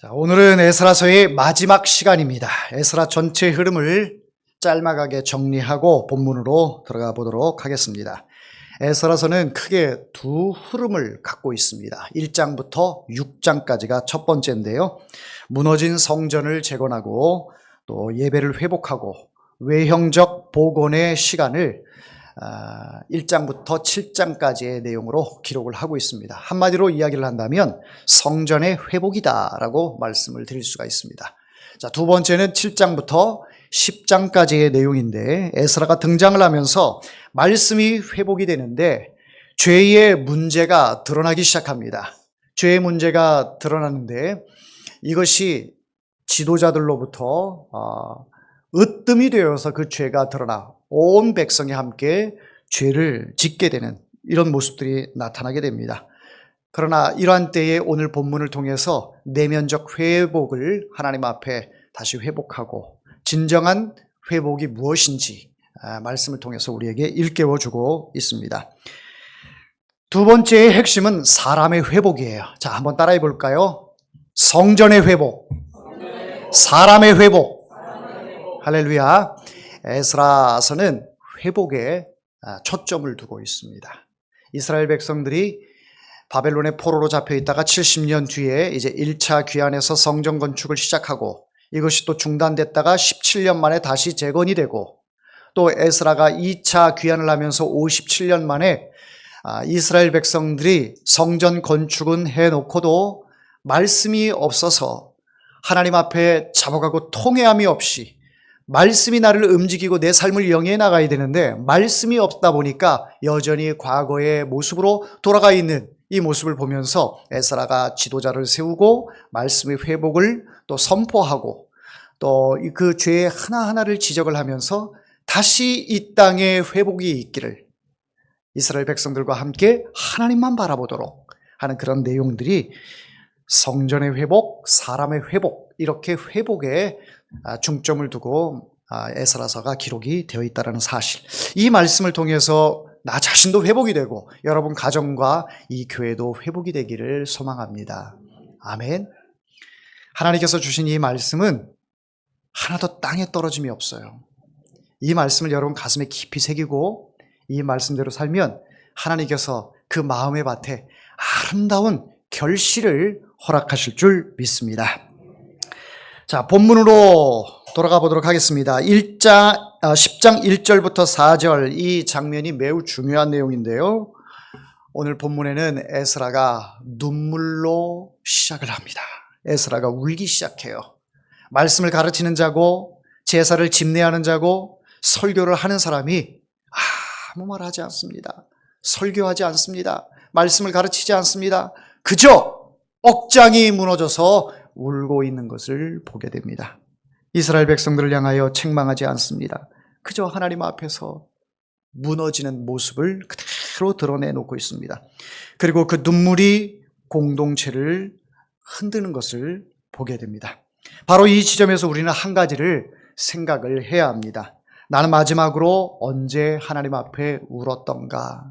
자, 오늘은 에스라서의 마지막 시간입니다. 에스라 전체 흐름을 짤막하게 정리하고 본문으로 들어가 보도록 하겠습니다. 에스라서는 크게 두 흐름을 갖고 있습니다. 1장부터 6장까지가 첫 번째인데요. 무너진 성전을 재건하고 또 예배를 회복하고 외형적 복원의 시간을 1장부터 7장까지의 내용으로 기록을 하고 있습니다. 한마디로 이야기를 한다면 성전의 회복이다라고 말씀을 드릴 수가 있습니다. 자, 두 번째는 7장부터 10장까지의 내용인데 에스라가 등장을 하면서 말씀이 회복이 되는데 죄의 문제가 드러나기 시작합니다. 죄의 문제가 드러나는데 이것이 지도자들로부터 으뜸이 되어서 그 죄가 드러나 온 백성이 함께 죄를 짓게 되는 이런 모습들이 나타나게 됩니다. 그러나 이러한 때에 오늘 본문을 통해서 내면적 회복을 하나님 앞에 다시 회복하고 진정한 회복이 무엇인지 말씀을 통해서 우리에게 일깨워주고 있습니다. 두 번째의 핵심은 사람의 회복이에요. 자, 한번 따라해 볼까요? 성전의 회복, 사람의 회복. 할렐루야. 에스라서는 회복에 초점을 두고 있습니다. 이스라엘 백성들이 바벨론의 포로로 잡혀 있다가 70년 뒤에 이제 1차 귀환에서 성전 건축을 시작하고 이것이 또 중단됐다가 17년 만에 다시 재건이 되고 또 에스라가 2차 귀환을 하면서 57년 만에 이스라엘 백성들이 성전 건축은 해놓고도 말씀이 없어서 하나님 앞에 잡아가고 통회함이 없이 말씀이 나를 움직이고 내 삶을 영위해 나가야 되는데 말씀이 없다 보니까 여전히 과거의 모습으로 돌아가 있는 이 모습을 보면서 에스라가 지도자를 세우고 말씀의 회복을 또 선포하고 또 그 죄의 하나하나를 지적을 하면서 다시 이 땅에 회복이 있기를 이스라엘 백성들과 함께 하나님만 바라보도록 하는 그런 내용들이 성전의 회복, 사람의 회복 이렇게 회복에 중점을 두고 에스라서가 기록이 되어 있다는 사실, 이 말씀을 통해서 나 자신도 회복이 되고 여러분 가정과 이 교회도 회복이 되기를 소망합니다. 아멘. 하나님께서 주신 이 말씀은 하나도 땅에 떨어짐이 없어요. 이 말씀을 여러분 가슴에 깊이 새기고 이 말씀대로 살면 하나님께서 그 마음의 밭에 아름다운 결실을 허락하실 줄 믿습니다. 자, 본문으로 돌아가 보도록 하겠습니다. 10장 1절부터 4절 이 장면이 매우 중요한 내용인데요. 오늘 본문에는 에스라가 눈물로 시작을 합니다. 에스라가 울기 시작해요. 말씀을 가르치는 자고 제사를 집례하는 자고 설교를 하는 사람이 아무 말 하지 않습니다. 설교하지 않습니다. 말씀을 가르치지 않습니다. 그저 억장이 무너져서 울고 있는 것을 보게 됩니다. 이스라엘 백성들을 향하여 책망하지 않습니다. 그저 하나님 앞에서 무너지는 모습을 그대로 드러내놓고 있습니다. 그리고 그 눈물이 공동체를 흔드는 것을 보게 됩니다. 바로 이 지점에서 우리는 한 가지를 생각을 해야 합니다. 나는 마지막으로 언제 하나님 앞에 울었던가?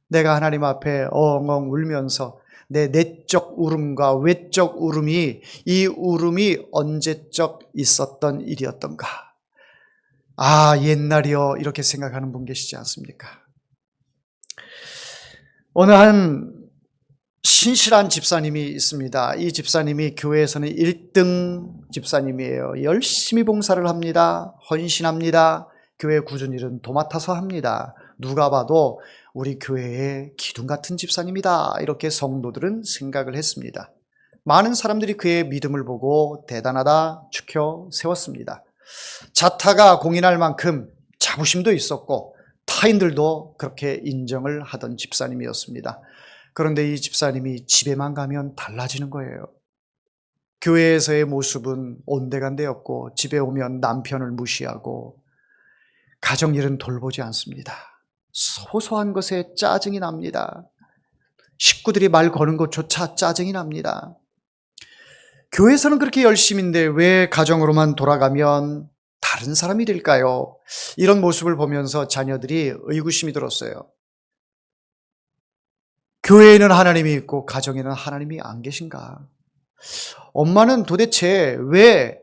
내가 하나님 앞에 엉엉 울면서 내 내적 울음과 외적 울음이 이 울음이 언제적 있었던 일이었던가? 옛날이요, 이렇게 생각하는 분 계시지 않습니까? 어느 한 신실한 집사님이 있습니다. 이 집사님이 교회에서는 1등 집사님이에요. 열심히 봉사를 합니다. 헌신합니다. 교회 굳은 일은 도맡아서 합니다. 누가 봐도 우리 교회의 기둥 같은 집사님이다, 이렇게 성도들은 생각을 했습니다. 많은 사람들이 그의 믿음을 보고 대단하다 추켜 세웠습니다. 자타가 공인할 만큼 자부심도 있었고 타인들도 그렇게 인정을 하던 집사님이었습니다. 그런데 이 집사님이 집에만 가면 달라지는 거예요. 교회에서의 모습은 온데간데였고 집에 오면 남편을 무시하고 가정일은 돌보지 않습니다. 소소한 것에 짜증이 납니다. 식구들이 말 거는 것조차 짜증이 납니다. 교회에서는 그렇게 열심인데 왜 가정으로만 돌아가면 다른 사람이 될까요? 이런 모습을 보면서 자녀들이 의구심이 들었어요. 교회에는 하나님이 있고 가정에는 하나님이 안 계신가? 엄마는 도대체 왜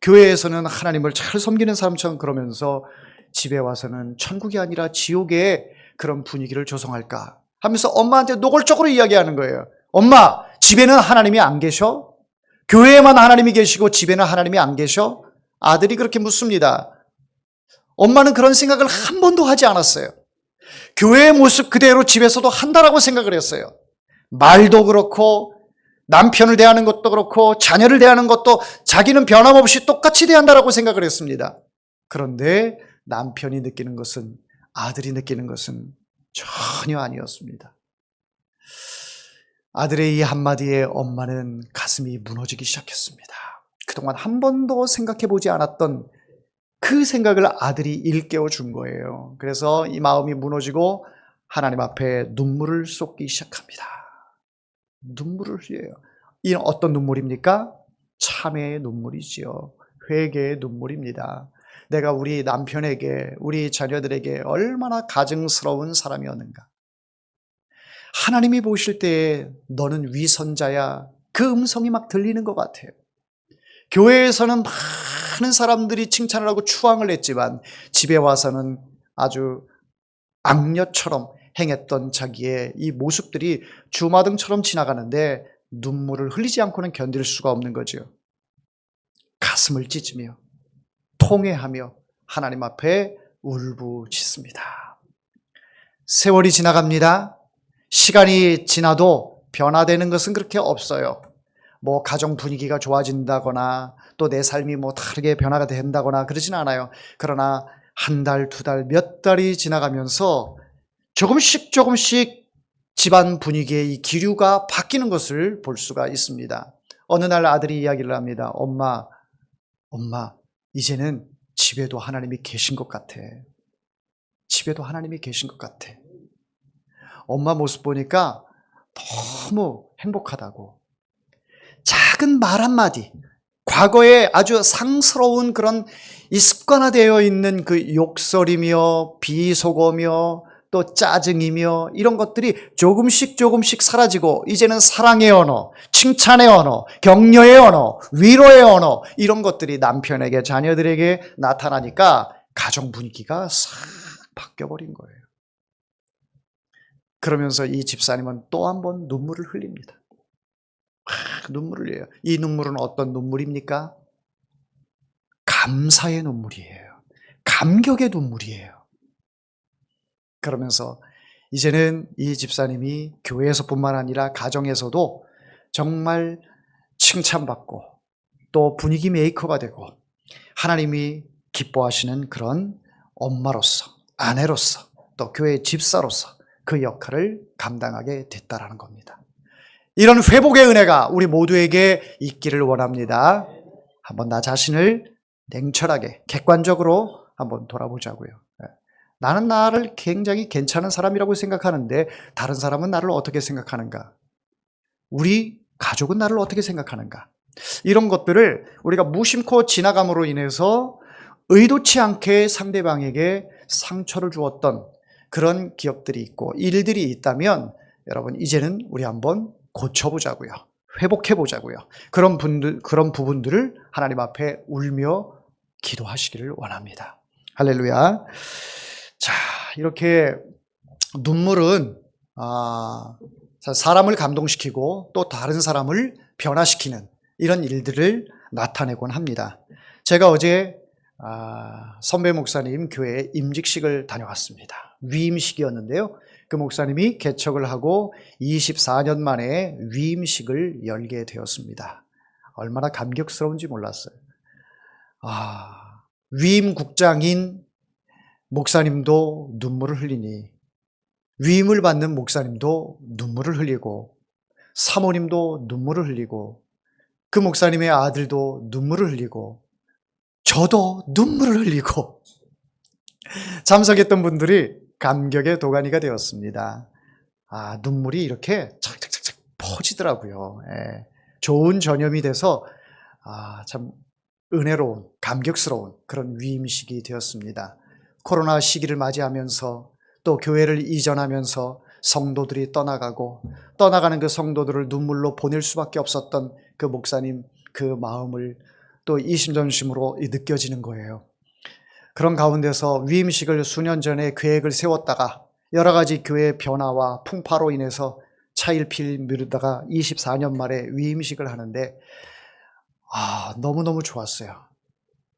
교회에서는 하나님을 잘 섬기는 사람처럼 그러면서 집에 와서는 천국이 아니라 지옥의 그런 분위기를 조성할까 하면서 엄마한테 노골적으로 이야기하는 거예요. 엄마, 집에는 하나님이 안 계셔? 교회에만 하나님이 계시고 집에는 하나님이 안 계셔? 아들이 그렇게 묻습니다. 엄마는 그런 생각을 한 번도 하지 않았어요. 교회의 모습 그대로 집에서도 한다라고 생각을 했어요. 말도 그렇고 남편을 대하는 것도 그렇고 자녀를 대하는 것도 자기는 변함없이 똑같이 대한다라고 생각을 했습니다. 그런데 남편이 느끼는 것은, 아들이 느끼는 것은 전혀 아니었습니다. 아들의 이 한마디에 엄마는 가슴이 무너지기 시작했습니다. 그동안 한 번도 생각해 보지 않았던 그 생각을 아들이 일깨워 준 거예요. 그래서 이 마음이 무너지고 하나님 앞에 눈물을 쏟기 시작합니다. 눈물을 흘려요. 이 어떤 눈물입니까? 참회의 눈물이지요. 회개의 눈물입니다. 내가 우리 남편에게, 우리 자녀들에게 얼마나 가증스러운 사람이었는가. 하나님이 보실 때에 너는 위선자야, 그 음성이 막 들리는 것 같아요. 교회에서는 많은 사람들이 칭찬을 하고 추앙을 했지만 집에 와서는 아주 악녀처럼 행했던 자기의 이 모습들이 주마등처럼 지나가는데 눈물을 흘리지 않고는 견딜 수가 없는 거죠. 가슴을 찢으며 통회하며 하나님 앞에 울부짖습니다. 세월이 지나갑니다. 시간이 지나도 변화되는 것은 그렇게 없어요. 뭐 가정 분위기가 좋아진다거나 또 내 삶이 뭐 다르게 변화가 된다거나 그러진 않아요. 그러나 한 달, 두 달, 몇 달이 지나가면서 조금씩 집안 분위기의 이 기류가 바뀌는 것을 볼 수가 있습니다. 어느 날 아들이 이야기를 합니다. 엄마, 이제는 집에도 하나님이 계신 것 같아. 집에도 하나님이 계신 것 같아. 엄마 모습 보니까 너무 행복하다고. 작은 말 한마디, 과거에 아주 상스러운 그런 이 습관화되어 있는 그 욕설이며 비속어며 또 짜증이며 이런 것들이 조금씩 사라지고 이제는 사랑의 언어, 칭찬의 언어, 격려의 언어, 위로의 언어 이런 것들이 남편에게 자녀들에게 나타나니까 가정 분위기가 싹 바뀌어버린 거예요. 그러면서 이 집사님은 또 한 번 눈물을 흘립니다. 눈물을 흘려요. 이 눈물은 어떤 눈물입니까? 감사의 눈물이에요. 감격의 눈물이에요. 그러면서 이제는 이 집사님이 교회에서뿐만 아니라 가정에서도 정말 칭찬받고 또 분위기 메이커가 되고 하나님이 기뻐하시는 그런 엄마로서, 아내로서 또 교회 집사로서 그 역할을 감당하게 됐다라는 겁니다. 이런 회복의 은혜가 우리 모두에게 있기를 원합니다. 한번 나 자신을 냉철하게 객관적으로 한번 돌아보자고요. 나는 나를 굉장히 괜찮은 사람이라고 생각하는데 다른 사람은 나를 어떻게 생각하는가? 우리 가족은 나를 어떻게 생각하는가? 이런 것들을 우리가 무심코 지나감으로 인해서 의도치 않게 상대방에게 상처를 주었던 그런 기억들이 있고 일들이 있다면 여러분 이제는 우리 한번 고쳐보자고요. 회복해보자고요. 그런 부분들을 하나님 앞에 울며 기도하시기를 원합니다. 할렐루야. 자, 이렇게 눈물은 사람을 감동시키고 또 다른 사람을 변화시키는 이런 일들을 나타내곤 합니다. 제가 어제 선배 목사님 교회에 임직식을 다녀왔습니다. 위임식이었는데요. 그 목사님이 개척을 하고 24년 만에 위임식을 열게 되었습니다. 얼마나 감격스러운지 몰랐어요. 위임국장인 목사님도 눈물을 흘리니 위임을 받는 목사님도 눈물을 흘리고 사모님도 눈물을 흘리고 그 목사님의 아들도 눈물을 흘리고 저도 눈물을 흘리고 참석했던 분들이 감격의 도가니가 되었습니다. 눈물이 이렇게 착착착착 퍼지더라고요. 좋은 전염이 돼서 참 은혜로운, 감격스러운 그런 위임식이 되었습니다. 코로나 시기를 맞이하면서 또 교회를 이전하면서 성도들이 떠나가는 그 성도들을 눈물로 보낼 수밖에 없었던 그 목사님 그 마음을 또 이심전심으로 느껴지는 거예요. 그런 가운데서 위임식을 수년 전에 계획을 세웠다가 여러 가지 교회의 변화와 풍파로 인해서 차일피일 미루다가 24년 만에 위임식을 하는데 너무너무 좋았어요.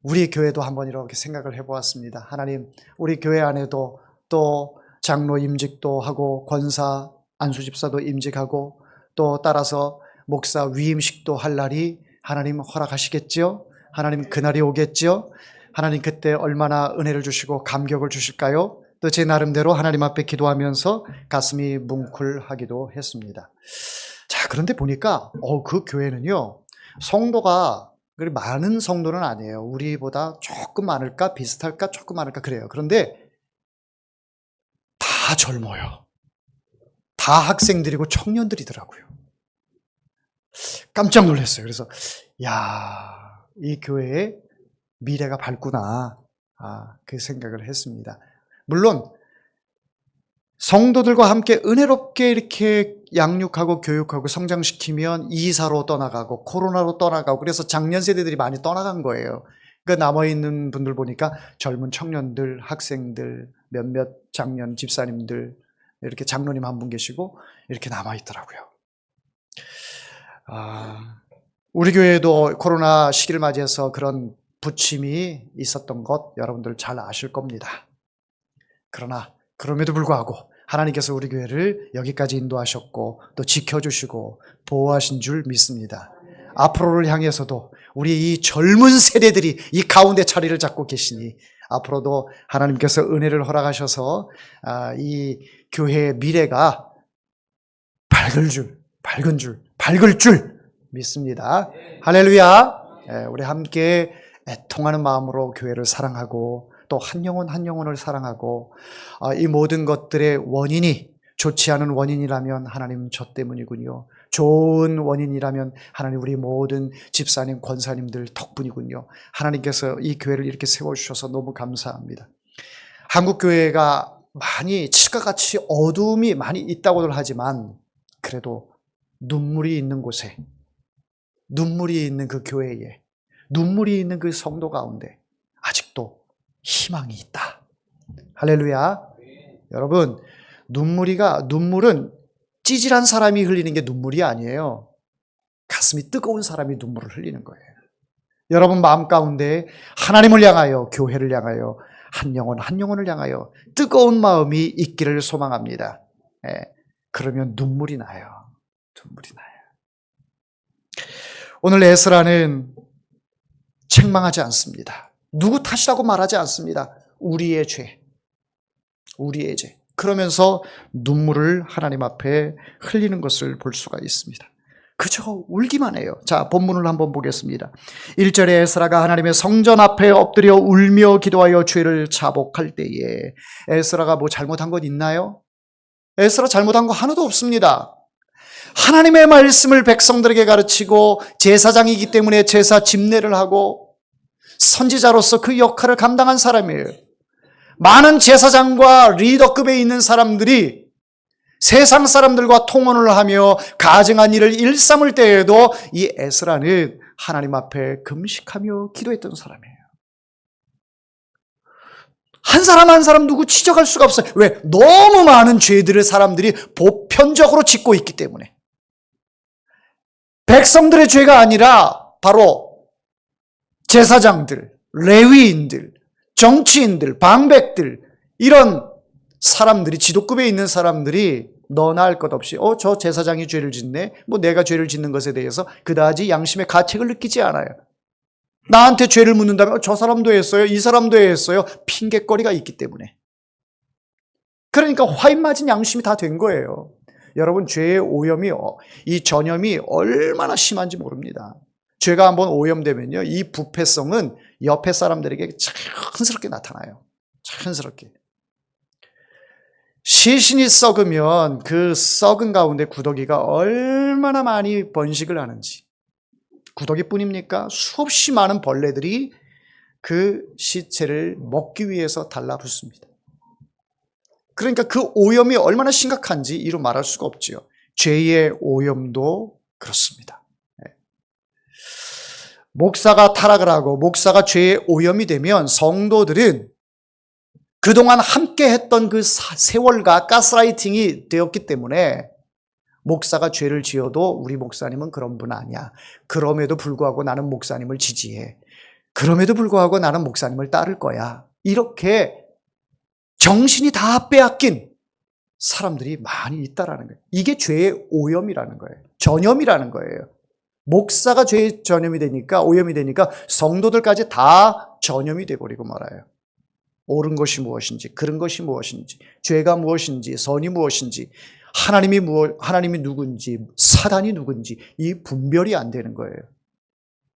우리 교회도 한번 이렇게 생각을 해보았습니다. 하나님, 우리 교회 안에도 또 장로 임직도 하고 권사, 안수집사도 임직하고 또 따라서 목사 위임식도 할 날이 하나님 허락하시겠지요? 하나님 그날이 오겠지요? 하나님 그때 얼마나 은혜를 주시고 감격을 주실까요? 또 제 나름대로 하나님 앞에 기도하면서 가슴이 뭉클하기도 했습니다. 자, 그런데 보니까 그 교회는요, 성도가 그리 많은 성도는 아니에요. 우리보다 조금 많을까 비슷할까 조금 많을까 그래요. 그런데 다 젊어요. 다 학생들이고 청년들이더라고요. 깜짝 놀랐어요. 그래서 이 교회의 미래가 밝구나, 그 생각을 했습니다. 물론 성도들과 함께 은혜롭게 이렇게 양육하고 교육하고 성장시키면 이사로 떠나가고 코로나로 떠나가고 그래서 장년 세대들이 많이 떠나간 거예요. 그 남아있는 분들 보니까 젊은 청년들, 학생들, 몇몇 장년 집사님들, 이렇게 장로님 한 분 계시고 이렇게 남아있더라고요. 우리 교회도 코로나 시기를 맞이해서 그런 부침이 있었던 것 여러분들 잘 아실 겁니다. 그러나 그럼에도 불구하고 하나님께서 우리 교회를 여기까지 인도하셨고 또 지켜주시고 보호하신 줄 믿습니다. 앞으로를 향해서도 우리 이 젊은 세대들이 이 가운데 자리를 잡고 계시니 앞으로도 하나님께서 은혜를 허락하셔서 이 교회의 미래가 밝을 줄 믿습니다. 할렐루야. 우리 함께 애통하는 마음으로 교회를 사랑하고 또 한 영혼 한 영혼을 사랑하고 이 모든 것들의 원인이 좋지 않은 원인이라면 하나님 저 때문이군요. 좋은 원인이라면 하나님 우리 모든 집사님 권사님들 덕분이군요. 하나님께서 이 교회를 이렇게 세워주셔서 너무 감사합니다. 한국교회가 많이 칠과 같이 어두움이 많이 있다고들 하지만 그래도 눈물이 있는 곳에, 눈물이 있는 그 교회에, 눈물이 있는 그 성도 가운데 아직도 희망이 있다. 할렐루야. 여러분, 눈물은 찌질한 사람이 흘리는 게 눈물이 아니에요. 가슴이 뜨거운 사람이 눈물을 흘리는 거예요. 여러분 마음 가운데 하나님을 향하여, 교회를 향하여, 한 영혼 한 영혼을 향하여 뜨거운 마음이 있기를 소망합니다. 그러면 눈물이 나요. 오늘 에스라는 책망하지 않습니다. 누구 탓이라고 말하지 않습니다. 우리의 죄. 그러면서 눈물을 하나님 앞에 흘리는 것을 볼 수가 있습니다. 그저 울기만 해요. 자, 본문을 한번 보겠습니다. 1절에 에스라가 하나님의 성전 앞에 엎드려 울며 기도하여 죄를 자복할 때에 에스라가 뭐 잘못한 것 있나요? 에스라 잘못한 거 하나도 없습니다. 하나님의 말씀을 백성들에게 가르치고 제사장이기 때문에 제사 집례를 하고 선지자로서 그 역할을 감당한 사람이에요. 많은 제사장과 리더급에 있는 사람들이 세상 사람들과 통혼을 하며 가증한 일을 일삼을 때에도 이 에스라는 하나님 앞에 금식하며 기도했던 사람이에요. 한 사람 한 사람 누구 지적할 수가 없어요. 왜? 너무 많은 죄들을 사람들이 보편적으로 짓고 있기 때문에. 백성들의 죄가 아니라 바로 제사장들, 레위인들, 정치인들, 방백들 이런 사람들이 지도급에 있는 사람들이 너나 할 것 없이 저 제사장이 죄를 짓네. 뭐 내가 죄를 짓는 것에 대해서 그다지 양심의 가책을 느끼지 않아요. 나한테 죄를 묻는다면 저 사람도 했어요. 이 사람도 했어요. 핑계거리가 있기 때문에. 그러니까 화인 맞은 양심이 다 된 거예요. 여러분 죄의 오염이 이 전염이 얼마나 심한지 모릅니다. 죄가 한번 오염되면요, 이 부패성은 옆에 사람들에게 자연스럽게 나타나요. 자연스럽게. 시신이 썩으면 그 썩은 가운데 구더기가 얼마나 많이 번식을 하는지. 구더기뿐입니까? 수없이 많은 벌레들이 그 시체를 먹기 위해서 달라붙습니다. 그러니까 그 오염이 얼마나 심각한지 이루 말할 수가 없지요. 죄의 오염도 그렇습니다. 목사가 타락을 하고 목사가 죄의 오염이 되면 성도들은 그동안 함께 했던 그 세월과 가스라이팅이 되었기 때문에 목사가 죄를 지어도 우리 목사님은 그런 분 아니야. 그럼에도 불구하고 나는 목사님을 지지해. 그럼에도 불구하고 나는 목사님을 따를 거야. 이렇게 정신이 다 빼앗긴 사람들이 많이 있다라는 거예요. 이게 죄의 오염이라는 거예요. 전염이라는 거예요. 목사가 죄의 전염이 되니까, 오염이 되니까 성도들까지 다 전염이 돼버리고 말아요. 옳은 것이 무엇인지, 그른 것이 무엇인지, 죄가 무엇인지, 선이 무엇인지, 하나님이 누군지, 사단이 누군지 이 분별이 안 되는 거예요.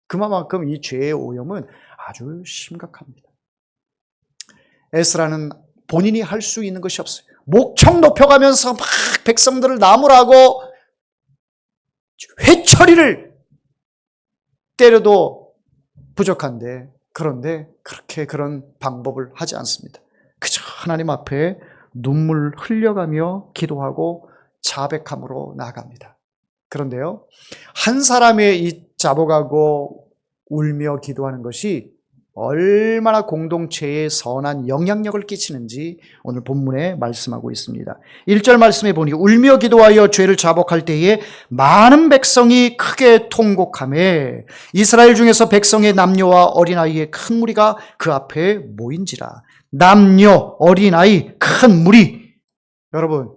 그만큼 이 죄의 오염은 아주 심각합니다. 에스라는 본인이 할 수 있는 것이 없어요. 목청 높여가면서 막 백성들을 나무라고 회초리를 때려도 부족한데, 그런데 그렇게 그런 방법을 하지 않습니다. 그저 하나님 앞에 눈물 흘려가며 기도하고 자백함으로 나아갑니다. 그런데요, 한 사람의 이 자복하고 울며 기도하는 것이 얼마나 공동체에 선한 영향력을 끼치는지 오늘 본문에 말씀하고 있습니다. 1절 말씀에 보니 울며 기도하여 죄를 자복할 때에 많은 백성이 크게 통곡하며 이스라엘 중에서 백성의 남녀와 어린아이의 큰 무리가 그 앞에 모인지라. 남녀, 어린아이, 큰 무리. 여러분,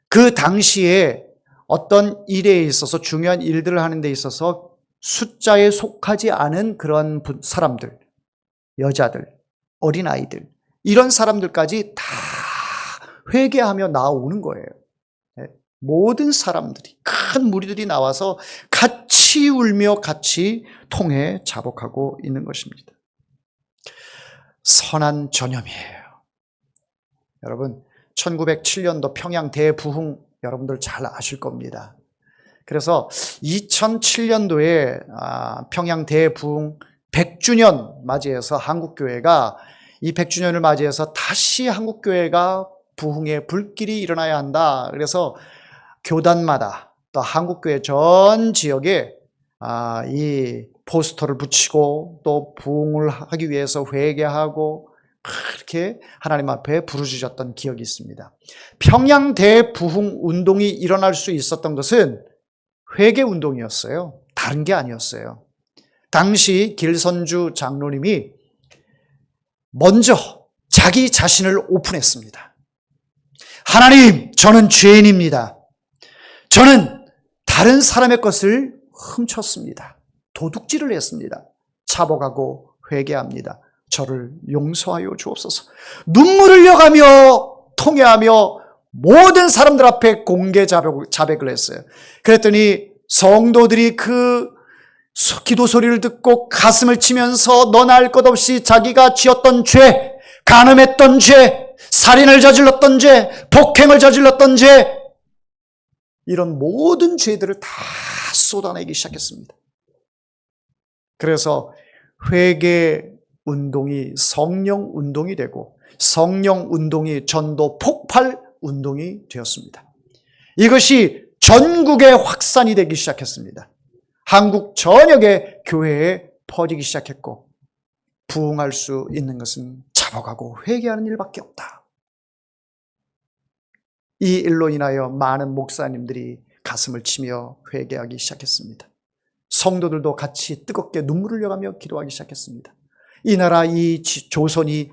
그 당시에 어떤 일에 있어서 중요한 일들을 하는 데 있어서 숫자에 속하지 않은 그런 사람들, 여자들, 어린아이들, 이런 사람들까지 다 회개하며 나오는 거예요. 모든 사람들이, 큰 무리들이 나와서 같이 울며 같이 통해 자복하고 있는 것입니다. 선한 전염이에요. 여러분, 1907년도 평양 대부흥 여러분들 잘 아실 겁니다. 그래서 2007년도에 평양 대부흥 100주년 맞이해서 한국교회가 이 100주년을 맞이해서 다시 한국교회가 부흥의 불길이 일어나야 한다. 그래서 교단마다 또 한국교회 전 지역에 이 포스터를 붙이고 또 부흥을 하기 위해서 회개하고 그렇게 하나님 앞에 부르짖었던 기억이 있습니다. 평양 대부흥 운동이 일어날 수 있었던 것은 회개 운동이었어요. 다른 게 아니었어요. 당시 길선주 장로님이 먼저 자기 자신을 오픈했습니다. 하나님, 저는 죄인입니다. 저는 다른 사람의 것을 훔쳤습니다. 도둑질을 했습니다. 자복하고 회개합니다. 저를 용서하여 주옵소서. 눈물을 흘려가며 통회하며 모든 사람들 앞에 공개 자백을 했어요. 그랬더니 성도들이 그 기도 소리를 듣고 가슴을 치면서 너나 할 것 없이 자기가 지었던 죄, 간음했던 죄, 살인을 저질렀던 죄, 폭행을 저질렀던 죄, 이런 모든 죄들을 다 쏟아내기 시작했습니다. 그래서 회개 운동이 성령 운동이 되고 성령 운동이 전도 폭발 운동이 되었습니다. 이것이 전국에 확산이 되기 시작했습니다. 한국 전역의 교회에 퍼지기 시작했고 부흥할 수 있는 것은 자복하고 회개하는 일밖에 없다. 이 일로 인하여 많은 목사님들이 가슴을 치며 회개하기 시작했습니다. 성도들도 같이 뜨겁게 눈물을 흘려가며 기도하기 시작했습니다. 이 나라, 이 조선이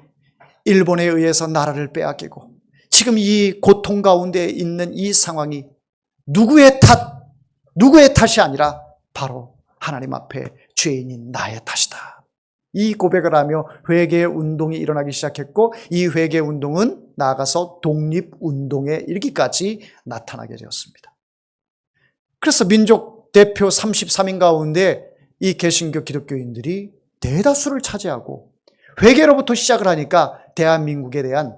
일본에 의해서 나라를 빼앗기고 지금 이 고통 가운데 있는 이 상황이 누구의 탓이 아니라 바로 하나님 앞에 죄인인 나의 탓이다. 이 고백을 하며 회개 운동이 일어나기 시작했고 이 회개 운동은 나아가서 독립운동에 이르기까지 나타나게 되었습니다. 그래서 민족 대표 33인 가운데 이 개신교 기독교인들이 대다수를 차지하고 회개로부터 시작을 하니까 대한민국에 대한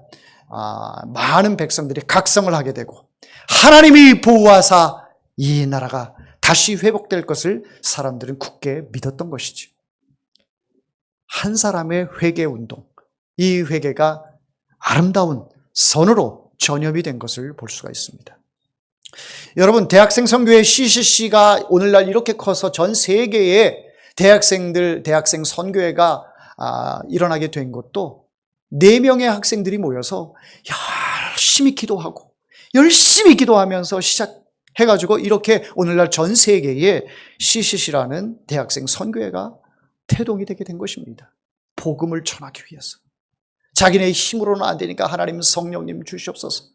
많은 백성들이 각성을 하게 되고 하나님이 보호하사 이 나라가 다시 회복될 것을 사람들은 굳게 믿었던 것이지. 한 사람의 회개 운동, 이 회개가 아름다운 선으로 전염이 된 것을 볼 수가 있습니다. 여러분, 대학생 선교회 CCC가 오늘날 이렇게 커서 전 세계에 대학생 선교회가 일어나게 된 것도 4명의 학생들이 모여서 열심히 기도하면서 시작해가지고 이렇게 오늘날 전 세계에 CCC라는 대학생 선교회가 태동이 되게 된 것입니다. 복음을 전하기 위해서. 자기네 힘으로는 안 되니까 하나님 성령님 주시옵소서.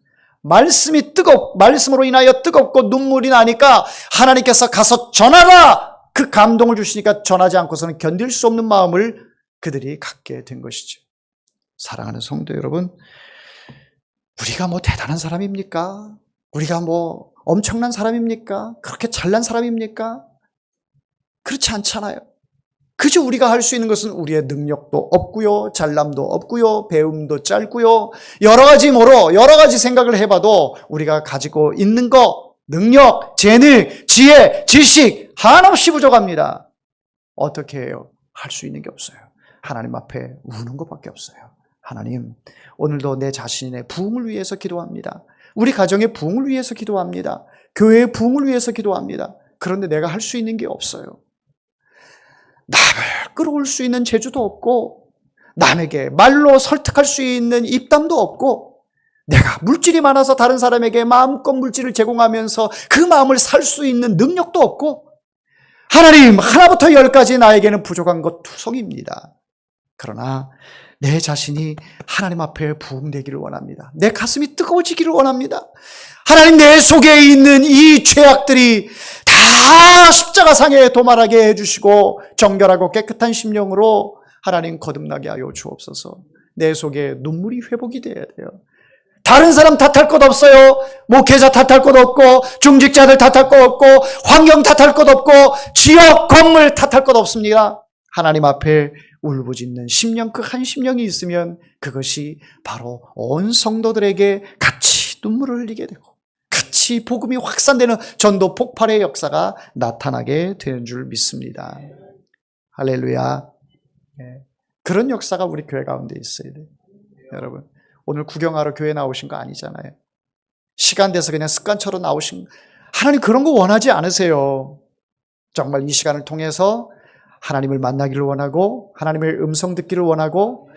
말씀으로 인하여 뜨겁고 눈물이 나니까 하나님께서 가서 전하라! 그 감동을 주시니까 전하지 않고서는 견딜 수 없는 마음을 그들이 갖게 된 것이죠. 사랑하는 성도 여러분, 우리가 뭐 대단한 사람입니까? 우리가 뭐 엄청난 사람입니까? 그렇게 잘난 사람입니까? 그렇지 않잖아요. 그저 우리가 할 수 있는 것은 우리의 능력도 없고요, 잘남도 없고요, 배움도 짧고요, 여러 가지 생각을 해봐도 우리가 가지고 있는 거, 능력, 재능, 지혜, 지식 한없이 부족합니다. 어떻게 해요? 할 수 있는 게 없어요. 하나님 앞에 우는 것밖에 없어요. 하나님, 오늘도 내 자신의 부흥을 위해서 기도합니다. 우리 가정의 부흥을 위해서 기도합니다. 교회의 부흥을 위해서 기도합니다. 그런데 내가 할 수 있는 게 없어요. 남을 끌어올 수 있는 재주도 없고, 남에게 말로 설득할 수 있는 입담도 없고, 내가 물질이 많아서 다른 사람에게 마음껏 물질을 제공하면서 그 마음을 살 수 있는 능력도 없고, 하나님, 하나부터 10까지 나에게는 부족한 것 투성입니다. 그러나 내 자신이 하나님 앞에 부흥되기를 원합니다. 내 가슴이 뜨거워지기를 원합니다. 하나님, 내 속에 있는 이 죄악들이 다 십자가상에 도말하게 해주시고 정결하고 깨끗한 심령으로 하나님 거듭나게 하여 주옵소서. 내 속에 눈물이 회복이 돼야 돼요. 다른 사람 탓할 것 없어요. 목회자 탓할 것 없고, 중직자들 탓할 것 없고, 환경 탓할 것 없고, 지역, 건물 탓할 것 없습니다. 하나님 앞에 울부짖는 심령, 그 한 심령이 있으면 그것이 바로 온 성도들에게 같이 눈물을 흘리게 되고 같이 복음이 확산되는 전도 폭발의 역사가 나타나게 되는 줄 믿습니다. 할렐루야. 그런 역사가 우리 교회 가운데 있어야 돼요. 여러분, 오늘 구경하러 교회 나오신 거 아니잖아요. 시간 돼서 그냥 습관처럼 나오신, 하나님 그런 거 원하지 않으세요. 정말 이 시간을 통해서 하나님을 만나기를 원하고, 하나님의 음성 듣기를 원하고,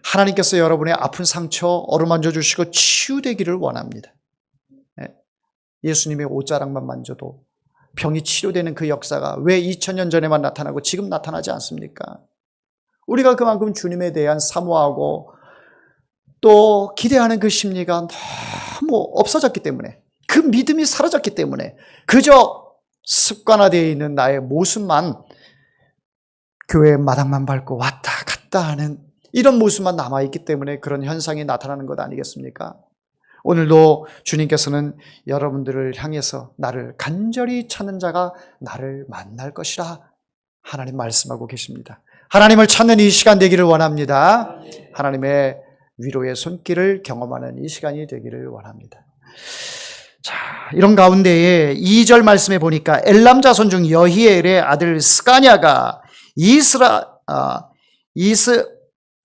하나님께서 여러분의 아픈 상처 어루만져 주시고 치유되기를 원합니다. 예수님의 옷자락만 만져도 병이 치료되는 그 역사가 왜 2000년 전에만 나타나고 지금 나타나지 않습니까? 우리가 그만큼 주님에 대한 사모하고 또 기대하는 그 심리가 너무 없어졌기 때문에, 그 믿음이 사라졌기 때문에 그저 습관화되어 있는 나의 모습만, 교회 마당만 밟고 왔다 갔다 하는 이런 모습만 남아있기 때문에 그런 현상이 나타나는 것 아니겠습니까? 오늘도 주님께서는 여러분들을 향해서 나를 간절히 찾는 자가 나를 만날 것이라 하나님 말씀하고 계십니다. 하나님을 찾는 이 시간 되기를 원합니다. 하나님의 위로의 손길을 경험하는 이 시간이 되기를 원합니다. 자, 이런 가운데에 2절 말씀에 보니까 엘람 자손 중 여히엘의 아들 스가냐가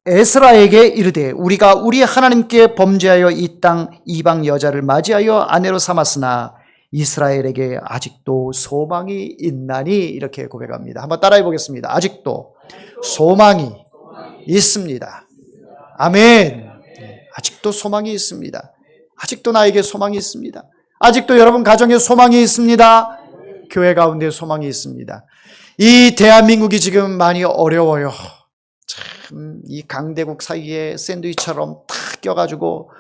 에스라에게 이르되 우리가 우리 하나님께 범죄하여 이 땅 이방 여자를 맞이하여 아내로 삼았으나 이스라엘에게 아직도 소망이 있나니, 이렇게 고백합니다. 한번 따라해 보겠습니다. 아직도 소망이 있습니다. 아멘. 아직도 소망이 있습니다. 아직도 나에게 소망이 있습니다. 아직도 여러분 가정에 소망이 있습니다. 교회 가운데 소망이 있습니다. 이 대한민국이 지금 많이 어려워요. 참, 이 강대국 사이에 샌드위치처럼 탁 껴가지고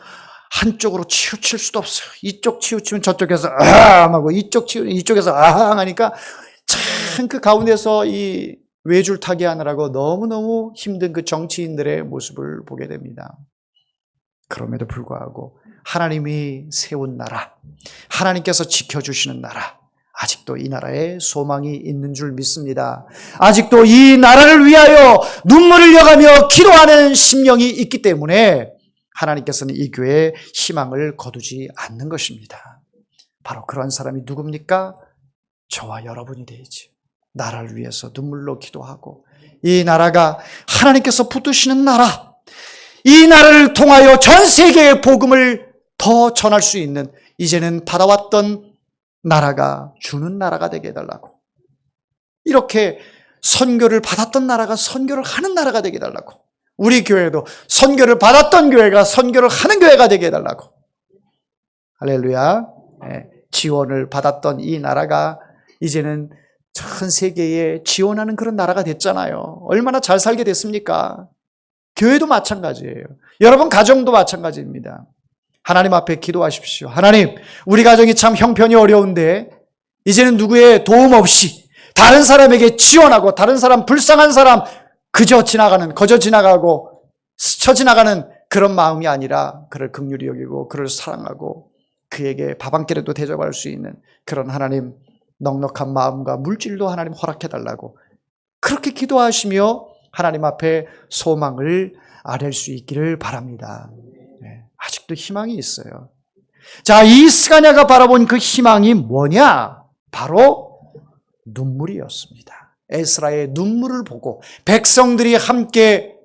한쪽으로 치우칠 수도 없어요. 이쪽 치우치면 저쪽에서 아항 하고, 이쪽에서 아항 하니까 참 그 가운데서 이 외줄 타기 하느라고 너무너무 힘든 그 정치인들의 모습을 보게 됩니다. 그럼에도 불구하고 하나님이 세운 나라, 하나님께서 지켜주시는 나라, 아직도 이 나라에 소망이 있는 줄 믿습니다. 아직도 이 나라를 위하여 눈물을 흘려가며 기도하는 심령이 있기 때문에 하나님께서는 이 교회에 희망을 거두지 않는 것입니다. 바로 그런 사람이 누굽니까? 저와 여러분이 되지. 나라를 위해서 눈물로 기도하고, 이 나라가 하나님께서 붙드시는 나라, 이 나라를 통하여 전 세계에 복음을 더 전할 수 있는, 이제는 받아왔던 나라가 주는 나라가 되게 해달라고, 이렇게 선교를 받았던 나라가 선교를 하는 나라가 되게 해달라고, 우리 교회도 선교를 받았던 교회가 선교를 하는 교회가 되게 해달라고. 할렐루야. 지원을 받았던 이 나라가 이제는 전 세계에 지원하는 그런 나라가 됐잖아요. 얼마나 잘 살게 됐습니까? 교회도 마찬가지예요. 여러분 가정도 마찬가지입니다. 하나님 앞에 기도하십시오. 하나님, 우리 가정이 참 형편이 어려운데 이제는 누구의 도움 없이 다른 사람에게 지원하고, 다른 사람, 불쌍한 사람 거저 지나가고 스쳐 지나가는 그런 마음이 아니라 그를 긍휼히 여기고 그를 사랑하고 그에게 밥 한 끼라도 대접할 수 있는 그런 하나님, 넉넉한 마음과 물질도 하나님 허락해달라고 그렇게 기도하시며 하나님 앞에 소망을 아랠 수 있기를 바랍니다. 아직도 희망이 있어요. 자, 이 스가랴가 바라본 그 희망이 뭐냐? 바로 눈물이었습니다. 에스라의 눈물을 보고 백성들이 함께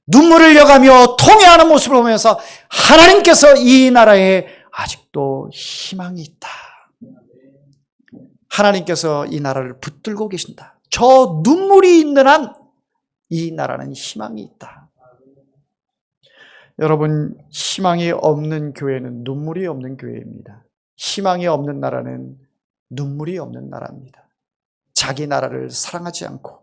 눈물을 흘려가며 통회하는 모습을 보면서 하나님께서 이 나라에 아직도 희망이 있다. 하나님께서 이 나라를 붙들고 계신다. 저 눈물이 있는 한 이 나라는 희망이 있다. 여러분, 희망이 없는 교회는 눈물이 없는 교회입니다. 희망이 없는 나라는 눈물이 없는 나라입니다. 자기 나라를 사랑하지 않고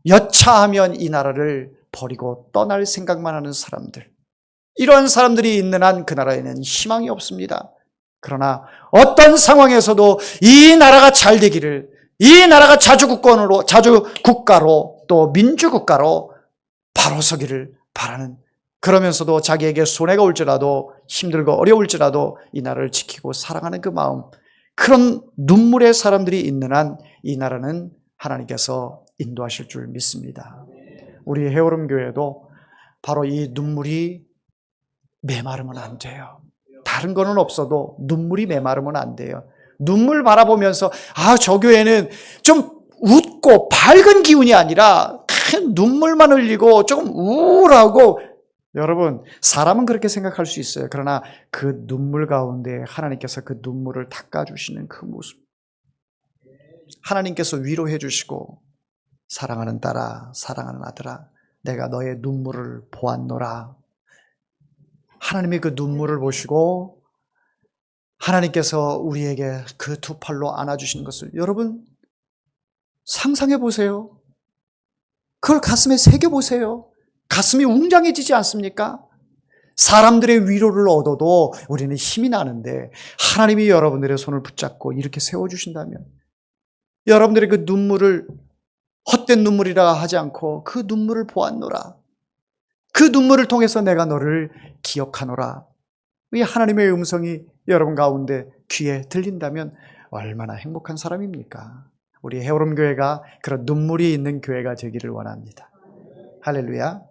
여차하면 이 나라를 버리고 떠날 생각만 하는 사람들, 이런 사람들이 있는 한 그 나라에는 희망이 없습니다. 그러나 어떤 상황에서도 이 나라가 잘 되기를, 이 나라가 자주국가로 또 민주국가로 바로 서기를 바라는, 그러면서도 자기에게 손해가 올지라도, 힘들고 어려울지라도 이 나라를 지키고 사랑하는 그 마음, 그런 눈물의 사람들이 있는 한 이 나라는 하나님께서 인도하실 줄 믿습니다. 우리 헤어름 교회도 바로 이 눈물이 메마르면 안 돼요. 다른 거는 없어도 눈물이 메마르면 안 돼요. 눈물 바라보면서 저 교회는 좀 웃고 밝은 기운이 아니라 눈물만 흘리고 조금 우울하고, 여러분, 사람은 그렇게 생각할 수 있어요. 그러나 그 눈물 가운데 하나님께서 그 눈물을 닦아주시는 그 모습, 하나님께서 위로해 주시고, 사랑하는 딸아, 사랑하는 아들아, 내가 너의 눈물을 보았노라. 하나님이 그 눈물을 보시고 하나님께서 우리에게 그 두 팔로 안아주시는 것을 여러분 상상해 보세요. 그걸 가슴에 새겨보세요. 가슴이 웅장해지지 않습니까? 사람들의 위로를 얻어도 우리는 힘이 나는데 하나님이 여러분들의 손을 붙잡고 이렇게 세워주신다면, 여러분들의 그 눈물을 헛된 눈물이라 하지 않고 그 눈물을 보았노라, 그 눈물을 통해서 내가 너를 기억하노라, 이 하나님의 음성이 여러분 가운데 귀에 들린다면 얼마나 행복한 사람입니까? 우리 헤어름 교회가 그런 눈물이 있는 교회가 되기를 원합니다. 할렐루야.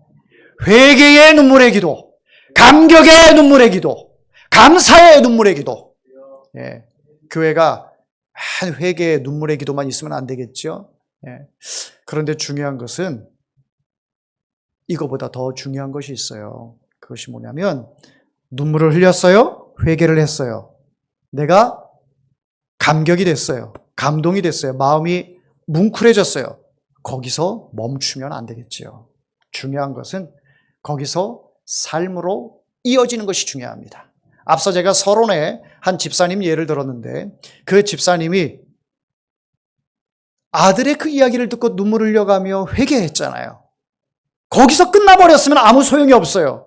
회개의 눈물의 기도, 감격의 눈물의 기도, 감사의 눈물의 기도. 교회가 회개의 눈물의 기도만 있으면 안 되겠죠. 그런데 중요한 것은 이거보다 더 중요한 것이 있어요. 그것이 뭐냐면, 눈물을 흘렸어요. 회개를 했어요. 내가 감격이 됐어요. 감동이 됐어요. 마음이 뭉클해졌어요. 거기서 멈추면 안 되겠지요. 중요한 것은 거기서 삶으로 이어지는 것이 중요합니다. 앞서 제가 서론에 한 집사님 예를 들었는데, 그 집사님이 아들의 그 이야기를 듣고 눈물을 흘려가며 회개했잖아요. 거기서 끝나버렸으면 아무 소용이 없어요.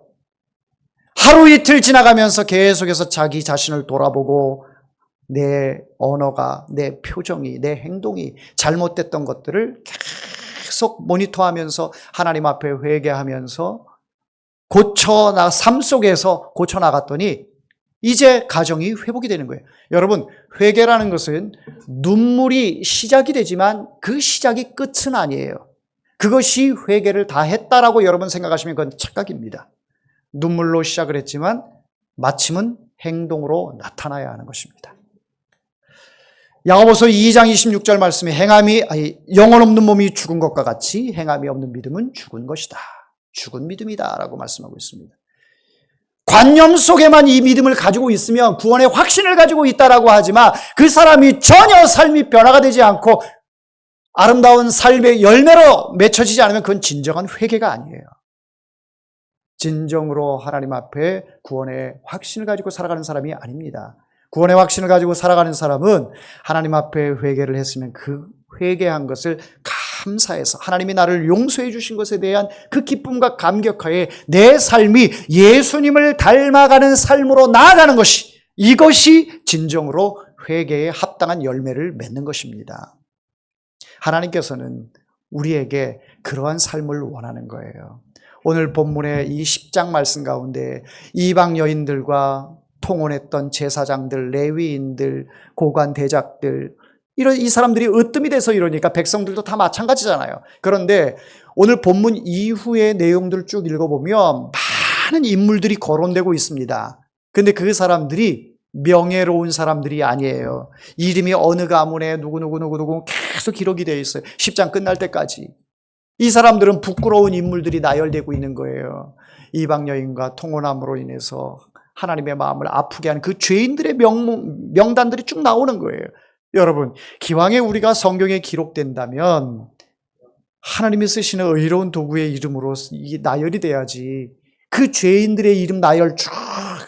하루 이틀 지나가면서 계속해서 자기 자신을 돌아보고 내 언어가, 내 표정이, 내 행동이 잘못됐던 것들을 계속 모니터하면서 하나님 앞에 회개하면서 삶 속에서 고쳐나갔더니 이제 가정이 회복이 되는 거예요. 여러분, 회개라는 것은 눈물이 시작이 되지만 그 시작이 끝은 아니에요. 그것이 회개를 다 했다라고 여러분 생각하시면 그건 착각입니다. 눈물로 시작을 했지만 마침은 행동으로 나타나야 하는 것입니다. 야고보서 2장 26절 말씀에 영혼 없는 몸이 죽은 것과 같이 행함이 없는 믿음은 죽은 것이다. 죽은 믿음이다 라고 말씀하고 있습니다. 관념 속에만 이 믿음을 가지고 있으면 구원의 확신을 가지고 있다라고 하지만 그 사람이 전혀 삶이 변화가 되지 않고 아름다운 삶의 열매로 맺혀지지 않으면 그건 진정한 회개가 아니에요. 진정으로 하나님 앞에 구원의 확신을 가지고 살아가는 사람이 아닙니다. 구원의 확신을 가지고 살아가는 사람은 하나님 앞에 회개를 했으면 그 회개한 것을 감사해서 하나님이 나를 용서해 주신 것에 대한 그 기쁨과 감격하에 내 삶이 예수님을 닮아가는 삶으로 나아가는 것이, 이것이 진정으로 회개에 합당한 열매를 맺는 것입니다. 하나님께서는 우리에게 그러한 삶을 원하는 거예요. 오늘 본문의 이 10장 말씀 가운데 이방 여인들과 통혼했던 제사장들, 레위인들, 고관 대작들, 이 사람들이 으뜸이 돼서 이러니까 백성들도 다 마찬가지잖아요. 그런데 오늘 본문 이후의 내용들을 쭉 읽어보면 많은 인물들이 거론되고 있습니다. 근데 그 사람들이 명예로운 사람들이 아니에요. 이름이 어느 가문에 누구 계속 기록이 되어 있어요. 10장 끝날 때까지. 이 사람들은 부끄러운 인물들이 나열되고 있는 거예요. 이방 여인과 통혼함으로 인해서 하나님의 마음을 아프게 하는 그 죄인들의 명단들이 쭉 나오는 거예요. 여러분, 기왕에 우리가 성경에 기록된다면 하나님이 쓰시는 의로운 도구의 이름으로 이게 나열이 돼야지. 그 죄인들의 이름 나열 쭉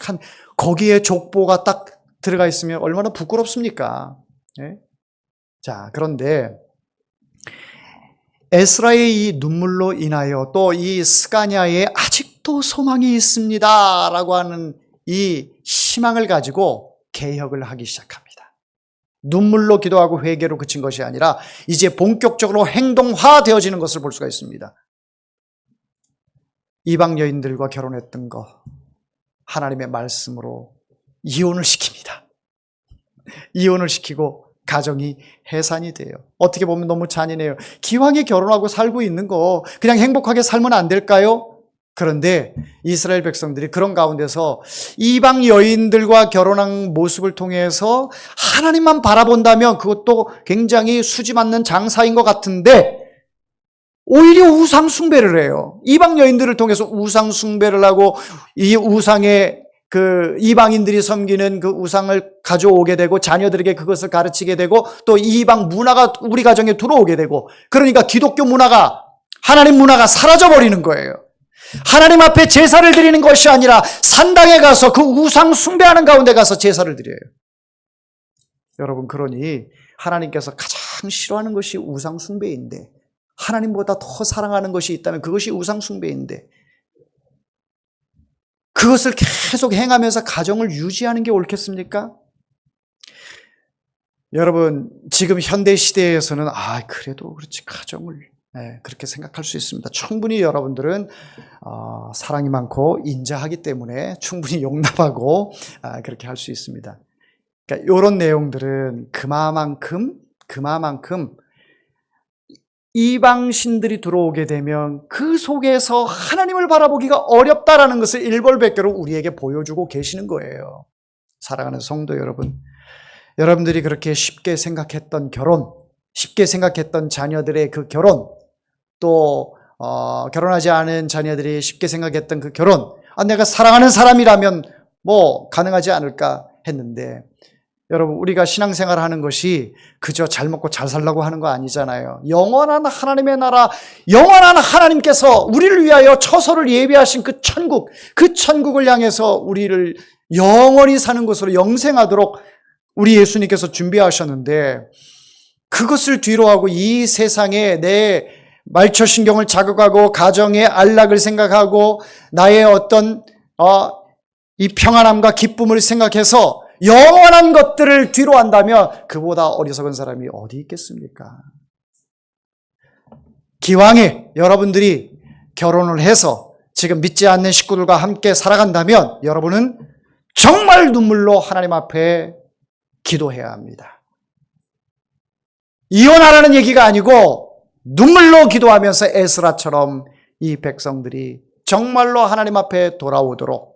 한 거기에 족보가 딱 들어가 있으면 얼마나 부끄럽습니까? 네? 자, 그런데 에스라의 이 눈물로 인하여 또 이 스가냐에 아직도 소망이 있습니다 라고 하는 이 희망을 가지고 개혁을 하기 시작합니다. 눈물로 기도하고 회개로 그친 것이 아니라 이제 본격적으로 행동화되어지는 것을 볼 수가 있습니다. 이방 여인들과 결혼했던 거 하나님의 말씀으로 이혼을 시킵니다. 이혼을 시키고 가정이 해산이 돼요. 어떻게 보면 너무 잔인해요. 기왕에 결혼하고 살고 있는 거 그냥 행복하게 살면 안 될까요? 그런데 이스라엘 백성들이 그런 가운데서 이방 여인들과 결혼한 모습을 통해서 하나님만 바라본다면 그것도 굉장히 수지 맞는 장사인 것 같은데 오히려 우상 숭배를 해요. 이방 여인들을 통해서 우상 숭배를 하고 이 우상의 그 이방인들이 섬기는 그 우상을 가져오게 되고 자녀들에게 그것을 가르치게 되고 또 이방 문화가 우리 가정에 들어오게 되고 그러니까 기독교 문화가 하나님 문화가 사라져버리는 거예요. 하나님 앞에 제사를 드리는 것이 아니라 산당에 가서 그 우상 숭배하는 가운데 가서 제사를 드려요. 여러분, 그러니 하나님께서 가장 싫어하는 것이 우상 숭배인데 하나님보다 더 사랑하는 것이 있다면 그것이 우상 숭배인데 그것을 계속 행하면서 가정을 유지하는 게 옳겠습니까? 여러분, 지금 현대 시대에서는 그래도 그렇지 가정을 그렇게 생각할 수 있습니다. 충분히 여러분들은 사랑이 많고 인자하기 때문에 충분히 용납하고 그렇게 할 수 있습니다. 그러니까 이런 내용들은 그만큼 이방신들이 들어오게 되면 그 속에서 하나님을 바라보기가 어렵다라는 것을 일벌백계로 우리에게 보여주고 계시는 거예요. 사랑하는 성도 여러분, 여러분들이 그렇게 쉽게 생각했던 결혼, 쉽게 생각했던 자녀들의 그 결혼, 또 결혼하지 않은 자녀들이 쉽게 생각했던 그 결혼, 내가 사랑하는 사람이라면 뭐 가능하지 않을까 했는데 여러분, 우리가 신앙생활 하는 것이 그저 잘 먹고 잘 살라고 하는 거 아니잖아요. 영원한 하나님의 나라, 영원한 하나님께서 우리를 위하여 처소를 예비하신 그 천국을 향해서 우리를 영원히 사는 것으로 영생하도록 우리 예수님께서 준비하셨는데 그것을 뒤로하고 이 세상에 내 말초신경을 자극하고 가정의 안락을 생각하고 나의 어떤 이 평안함과 기쁨을 생각해서 영원한 것들을 뒤로 한다면 그보다 어리석은 사람이 어디 있겠습니까? 기왕에 여러분들이 결혼을 해서 지금 믿지 않는 식구들과 함께 살아간다면 여러분은 정말 눈물로 하나님 앞에 기도해야 합니다. 이혼하라는 얘기가 아니고 눈물로 기도하면서 에스라처럼 이 백성들이 정말로 하나님 앞에 돌아오도록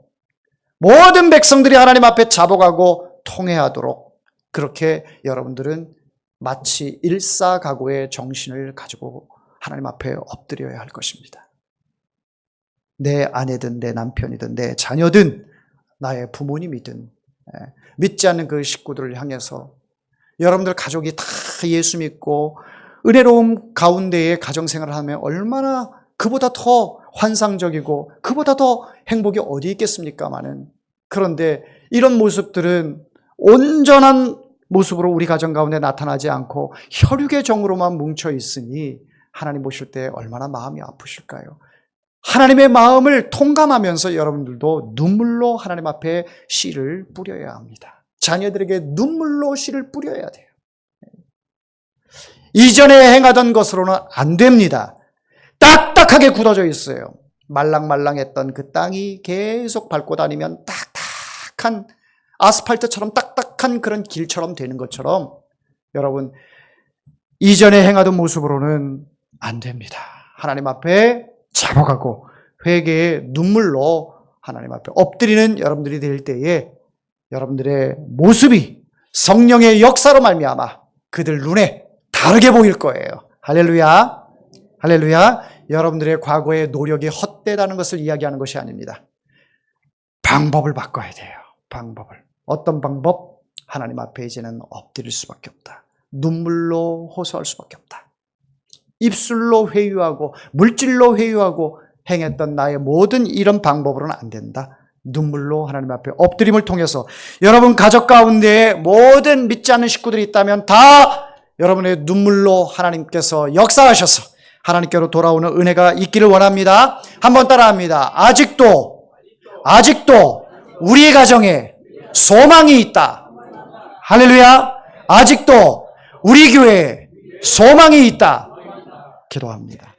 모든 백성들이 하나님 앞에 자복하고 통회하도록 그렇게 여러분들은 마치 일사각오의 정신을 가지고 하나님 앞에 엎드려야 할 것입니다. 내 아내든 내 남편이든 내 자녀든 나의 부모님이든 믿지 않는 그 식구들을 향해서 여러분들 가족이 다 예수 믿고 은혜로움 가운데에 가정생활을 하면 얼마나 그보다 더 환상적이고 그보다 더 행복이 어디 있겠습니까마는. 그런데 이런 모습들은 온전한 모습으로 우리 가정 가운데 나타나지 않고 혈육의 정으로만 뭉쳐 있으니 하나님 보실 때 얼마나 마음이 아프실까요? 하나님의 마음을 통감하면서 여러분들도 눈물로 하나님 앞에 씨를 뿌려야 합니다. 자녀들에게 눈물로 씨를 뿌려야 돼요. 이전에 행하던 것으로는 안 됩니다. 딱딱하게 굳어져 있어요. 말랑말랑했던 그 땅이 계속 밟고 다니면 딱딱한 아스팔트처럼 딱딱한 그런 길처럼 되는 것처럼 여러분 이전에 행하던 모습으로는 안 됩니다. 하나님 앞에 잡아가고 회개의 눈물로 하나님 앞에 엎드리는 여러분들이 될 때에 여러분들의 모습이 성령의 역사로 말미암아 그들 눈에 다르게 보일 거예요. 할렐루야. 할렐루야. 여러분들의 과거의 노력이 헛되다는 것을 이야기하는 것이 아닙니다. 방법을 바꿔야 돼요. 방법을. 어떤 방법? 하나님 앞에 이제는 엎드릴 수밖에 없다. 눈물로 호소할 수밖에 없다. 입술로 회유하고 물질로 회유하고 행했던 나의 모든 이런 방법으로는 안 된다. 눈물로 하나님 앞에 엎드림을 통해서 여러분 가족 가운데에 모든 믿지 않는 식구들이 있다면 다 여러분의 눈물로 하나님께서 역사하셔서 하나님께로 돌아오는 은혜가 있기를 원합니다. 한번 따라합니다. 아직도 우리 가정에 소망이 있다. 할렐루야. 아직도 우리 교회에 소망이 있다. 기도합니다.